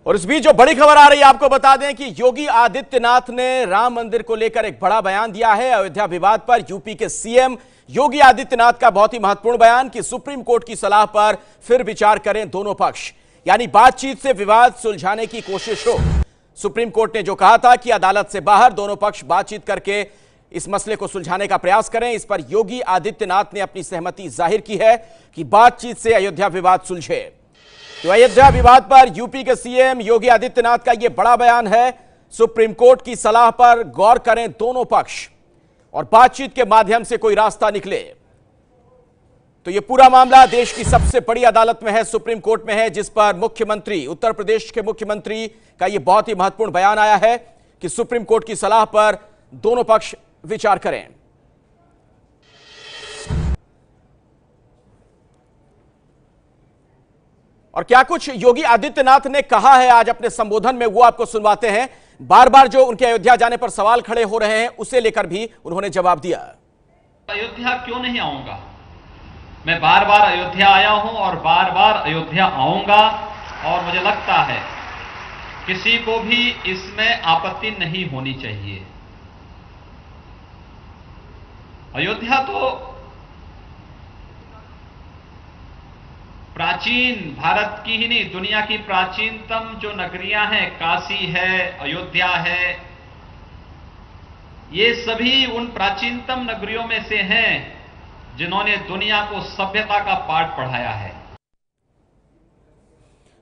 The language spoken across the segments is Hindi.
और इस बीच जो बड़ी खबर आ रही है आपको बता दें कि योगी आदित्यनाथ ने राम मंदिर को लेकर एक बड़ा बयान दिया है। अयोध्या विवाद पर यूपी के सीएम योगी आदित्यनाथ का बहुत ही महत्वपूर्ण बयान कि सुप्रीम कोर्ट की सलाह पर फिर विचार करें दोनों पक्ष, यानी बातचीत से विवाद सुलझाने की कोशिश हो। सुप्रीम कोर्ट ने जो कहा था कि अदालत से बाहर दोनों पक्ष बातचीत करके इस मसले को सुलझाने का प्रयास करें, इस पर योगी आदित्यनाथ ने अपनी सहमति जाहिर की है कि बातचीत से अयोध्या विवाद सुलझे। तो अयोध्या विवाद पर यूपी के सीएम योगी आदित्यनाथ का यह बड़ा बयान है। सुप्रीम कोर्ट की सलाह पर गौर करें दोनों पक्ष और बातचीत के माध्यम से कोई रास्ता निकले। तो यह पूरा मामला देश की सबसे बड़ी अदालत में है, सुप्रीम कोर्ट में है, जिस पर मुख्यमंत्री, उत्तर प्रदेश के मुख्यमंत्री का यह बहुत ही महत्वपूर्ण बयान आया है कि सुप्रीम कोर्ट की सलाह पर दोनों पक्ष विचार करें। और क्या कुछ योगी आदित्यनाथ ने कहा है आज अपने संबोधन में, वो आपको सुनवाते हैं। बार बार जो उनके अयोध्या जाने पर सवाल खड़े हो रहे हैं, उसे लेकर भी उन्होंने जवाब दिया। अयोध्या क्यों नहीं आऊंगा? मैं बार बार अयोध्या आया हूं और बार बार अयोध्या आऊंगा, और मुझे लगता है किसी को भी इसमें आपत्ति नहीं होनी चाहिए। अयोध्या तो प्राचीन, भारत की ही नहीं दुनिया की प्राचीनतम जो नगरियां हैं, काशी है, अयोध्या है, ये सभी उन प्राचीनतम नगरियों में से हैं जिन्होंने दुनिया को सभ्यता का पाठ पढ़ाया है।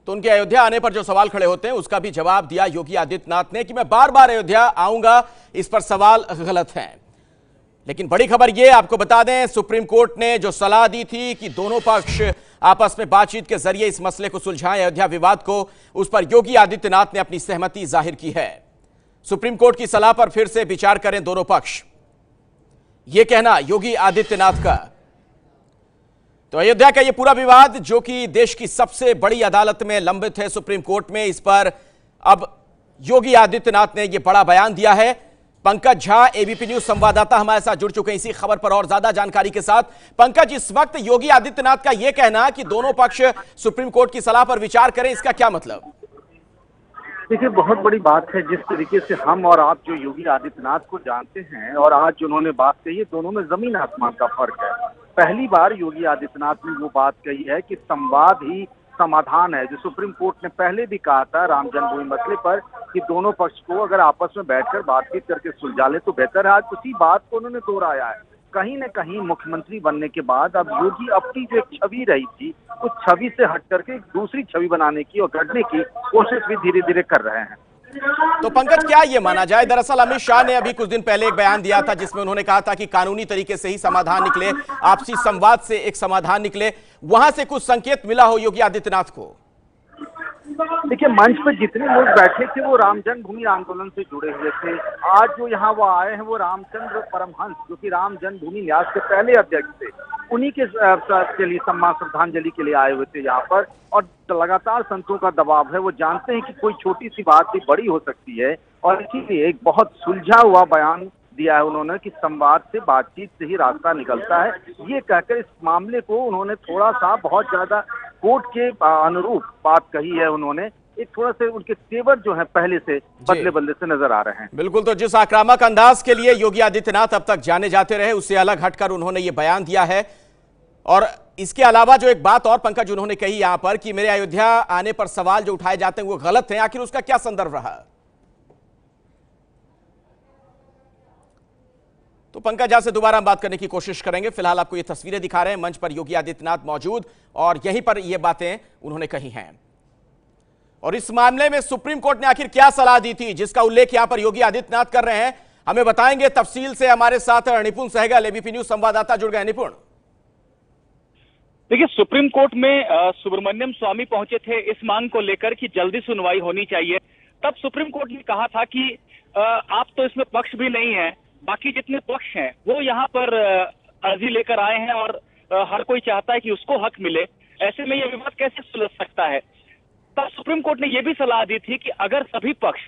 तो उनके अयोध्या आने पर जो सवाल खड़े होते हैं उसका भी जवाब दिया योगी आदित्यनाथ ने कि मैं बार बार अयोध्या आऊंगा, इस पर सवाल गलत हैं। लेकिन बड़ी खबर यह आपको बता दें, सुप्रीम कोर्ट ने जो सलाह दी थी कि दोनों पक्ष आपस में बातचीत के जरिए इस मसले को सुलझाएं, अयोध्या विवाद को, उस पर योगी आदित्यनाथ ने अपनी सहमति जाहिर की है। सुप्रीम कोर्ट की सलाह पर फिर से विचार करें दोनों पक्ष, यह कहना योगी आदित्यनाथ का। तो अयोध्या का यह पूरा विवाद जो कि देश की सबसे बड़ी अदालत में लंबित है, सुप्रीम कोर्ट में, इस पर अब योगी आदित्यनाथ ने यह बड़ा बयान दिया है। पंकज झा, एबीपी न्यूज संवाददाता, हमारे साथ जुड़ चुके हैं इसी खबर पर और ज्यादा जानकारी के साथ। पंकज, इस वक्त योगी आदित्यनाथ का यह कहना कि दोनों पक्ष सुप्रीम कोर्ट की सलाह पर विचार करें, इसका क्या मतलब? देखिए, बहुत बड़ी बात है। जिस तरीके से हम और आप जो योगी आदित्यनाथ को जानते हैं और आज जो उन्होंने बात कही है, दोनों में जमीन आसमान का फर्क है। पहली बार योगी आदित्यनाथ ने वो बात कही है कि संवाद ही समाधान है। जो सुप्रीम कोर्ट ने पहले भी कहा था राम जन्मभूमि मसले पर कि दोनों पक्ष को अगर आपस में बैठकर बातचीत करके सुलझा ले तो बेहतर है, आज उसी बात को उन्होंने दोहराया है। कहीं न कहीं मुख्यमंत्री बनने के बाद अब योगी अपनी जो एक छवि रही थी, उस छवि से हट करके एक दूसरी छवि बनाने की और गढ़ने की कोशिश भी धीरे धीरे कर रहे हैं। तो पंकज, क्या ये माना जाए, दरअसल अमित शाह ने अभी कुछ दिन पहले एक बयान दिया था जिसमें उन्होंने कहा था कि कानूनी तरीके से ही समाधान निकले, आपसी संवाद से एक समाधान निकले, वहां से कुछ संकेत मिला हो योगी आदित्यनाथ को? देखिए, मंच पर जितने लोग बैठे थे वो राम जन्मभूमि आंदोलन से जुड़े हुए थे। आज जो यहाँ वो आए हैं वो रामचंद्र परमहंस, जो कि राम जन्मभूमि न्यास के पहले अध्यक्ष थे, उन्हीं के लिए सम्मान श्रद्धांजलि के लिए आए हुए थे यहाँ पर। और लगातार संतों का दबाव है, वो जानते हैं कि कोई छोटी सी बात भी बड़ी हो सकती है, और इसीलिए एक बहुत सुलझा हुआ बयान दिया है उन्होंने कि संवाद से, बातचीत से ही रास्ता निकलता है। ये कहकर इस मामले को उन्होंने थोड़ा सा बहुत ज्यादा कोर्ट के अनुरूप बात कही है। उन्होंने एक थोड़ा से उनके तेवर जो है पहले से बदले बदले से नजर आ रहे हैं। बिल्कुल, तो जिस आक्रामक अंदाज के लिए योगी आदित्यनाथ अब तक जाने जाते रहे, उससे अलग हटकर उन्होंने ये बयान दिया है। और इसके अलावा जो एक बात और पंकज उन्होंने कही यहां पर कि मेरे अयोध्या आने पर सवाल जो उठाए जाते हैं वो गलत हैं, आखिर उसका क्या संदर्भ रहा? तो पंकज झा से दोबारा हम बात करने की कोशिश करेंगे। फिलहाल आपको ये तस्वीरें दिखा रहे हैं, मंच पर योगी आदित्यनाथ मौजूद और यहीं पर ये बातें उन्होंने कही हैं। और इस मामले में सुप्रीम कोर्ट ने आखिर क्या सलाह दी थी जिसका उल्लेख यहां पर योगी आदित्यनाथ कर रहे हैं, हमें बताएंगे तफसील से। हमारे साथ निपुण सहगल, एबीपी न्यूज संवाददाता, जुड़ गए। निपुण, देखिए, सुप्रीम कोर्ट में सुब्रमण्यम स्वामी पहुंचे थे इस मांग को लेकर कि जल्दी सुनवाई होनी चाहिए। तब सुप्रीम कोर्ट ने कहा था कि आप तो इसमें पक्ष भी नहीं है, बाकी जितने पक्ष हैं वो यहाँ पर अर्जी लेकर आए हैं और हर कोई चाहता है कि उसको हक मिले, ऐसे में ये विवाद कैसे सुलझ सकता है। तब सुप्रीम कोर्ट ने यह भी सलाह दी थी कि अगर सभी पक्ष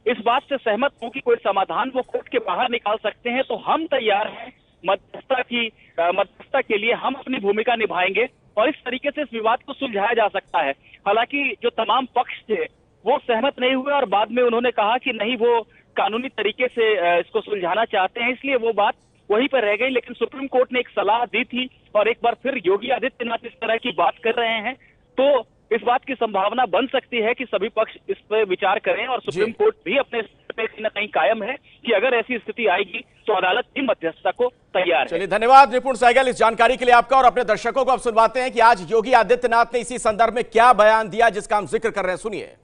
इस बात से सहमत हो कि कोई समाधान वो कोर्ट के बाहर निकाल सकते हैं तो हम तैयार हैं मध्यस्थता के लिए, हम अपनी भूमिका निभाएंगे और इस तरीके से इस विवाद को सुलझाया जा सकता है। हालांकि जो तमाम पक्ष थे वो सहमत नहीं हुए और बाद में उन्होंने कहा कि नहीं, वो कानूनी तरीके से इसको सुलझाना चाहते हैं, इसलिए वो बात वहीं पर रह गई। लेकिन सुप्रीम कोर्ट ने एक सलाह दी थी और एक बार फिर योगी आदित्यनाथ इस तरह की बात कर रहे हैं, तो इस बात की संभावना बन सकती है कि सभी पक्ष इस पर विचार करें और सुप्रीम कोर्ट भी अपने पे कहीं न कहीं कायम है कि अगर ऐसी स्थिति आएगी तो अदालत भी मध्यस्थता को तैयार है। चलिए, धन्यवाद निपुण सहगल इस जानकारी के लिए आपका। और अपने दर्शकों को अब सुनवाते हैं कि आज योगी आदित्यनाथ ने इसी संदर्भ में क्या बयान दिया जिसका हम जिक्र कर रहे हैं। सुनिए।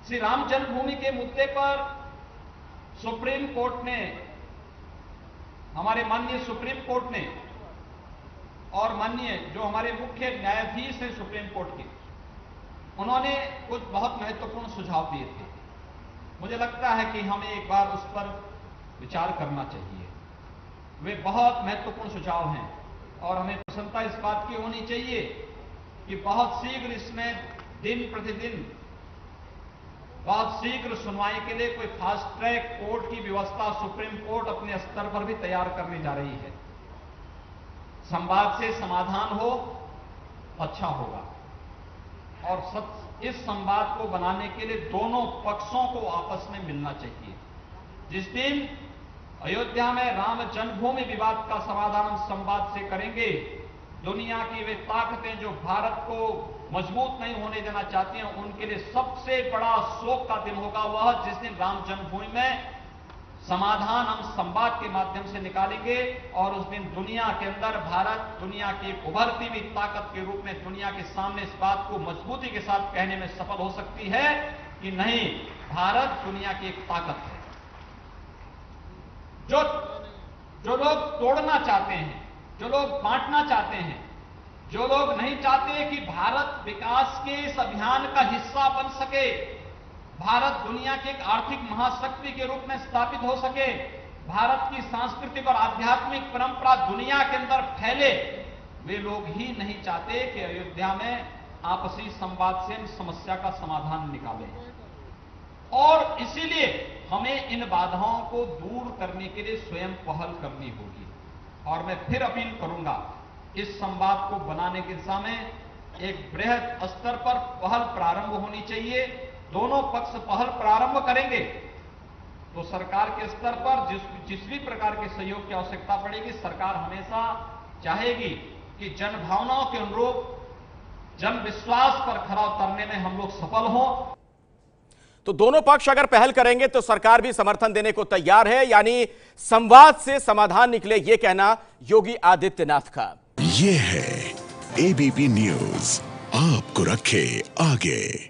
श्री राम जन्मभूमि के मुद्दे पर सुप्रीम कोर्ट ने, हमारे माननीय सुप्रीम कोर्ट ने और माननीय जो हमारे मुख्य न्यायाधीश हैं सुप्रीम कोर्ट के, उन्होंने कुछ बहुत महत्वपूर्ण सुझाव दिए थे। मुझे लगता है कि हमें एक बार उस पर विचार करना चाहिए। वे बहुत महत्वपूर्ण सुझाव हैं और हमें प्रसन्नता इस बात की होनी चाहिए कि बहुत शीघ्र इसमें दिन प्रतिदिन बहुत शीघ्र सुनवाई के लिए कोई फास्ट ट्रैक कोर्ट की व्यवस्था सुप्रीम कोर्ट अपने स्तर पर भी तैयार करने जा रही है। संवाद से समाधान हो, अच्छा होगा। और इस संवाद को बनाने के लिए दोनों पक्षों को आपस में मिलना चाहिए। जिस दिन अयोध्या में राम जन्मभूमि विवाद का समाधान हम संवाद से करेंगे, दुनिया की वे ताकतें जो भारत को मजबूत नहीं होने देना चाहती हैं, उनके लिए सबसे बड़ा शोक का दिन होगा वह जिस दिन राम जन्मभूमि में समाधान हम संवाद के माध्यम से निकालेंगे। और उस दिन दुनिया के अंदर भारत दुनिया की उभरती हुई ताकत के रूप में दुनिया के सामने इस बात को मजबूती के साथ कहने में सफल हो सकती है कि नहीं, भारत दुनिया की एक ताकत है। जो लोग तोड़ना चाहते हैं, जो लोग बांटना चाहते हैं, जो लोग नहीं चाहते कि भारत विकास के इस अभियान का हिस्सा बन सके, भारत दुनिया की एक आर्थिक महाशक्ति के रूप में स्थापित हो सके, भारत की सांस्कृतिक और आध्यात्मिक परंपरा दुनिया के अंदर फैले, वे लोग ही नहीं चाहते कि अयोध्या में आपसी संवाद से समस्या का समाधान निकालें। और इसीलिए हमें इन बाधाओं को दूर करने के लिए स्वयं पहल करनी होगी। और मैं फिर अपील करूंगा, इस संवाद को बनाने की दिशा में एक बृहद स्तर पर पहल प्रारंभ होनी चाहिए। दोनों पक्ष पहल प्रारंभ करेंगे तो सरकार के स्तर पर जिस भी प्रकार के सहयोग की आवश्यकता पड़ेगी, सरकार हमेशा चाहेगी कि जन भावनाओं के अनुरूप जन विश्वास पर खरा उतरने में हम लोग सफल हों। तो दोनों पक्ष अगर पहल करेंगे तो सरकार भी समर्थन देने को तैयार है, यानी संवाद से समाधान निकले, यह कहना योगी आदित्यनाथ का। ये है एबीपी न्यूज, आपको रखे आगे।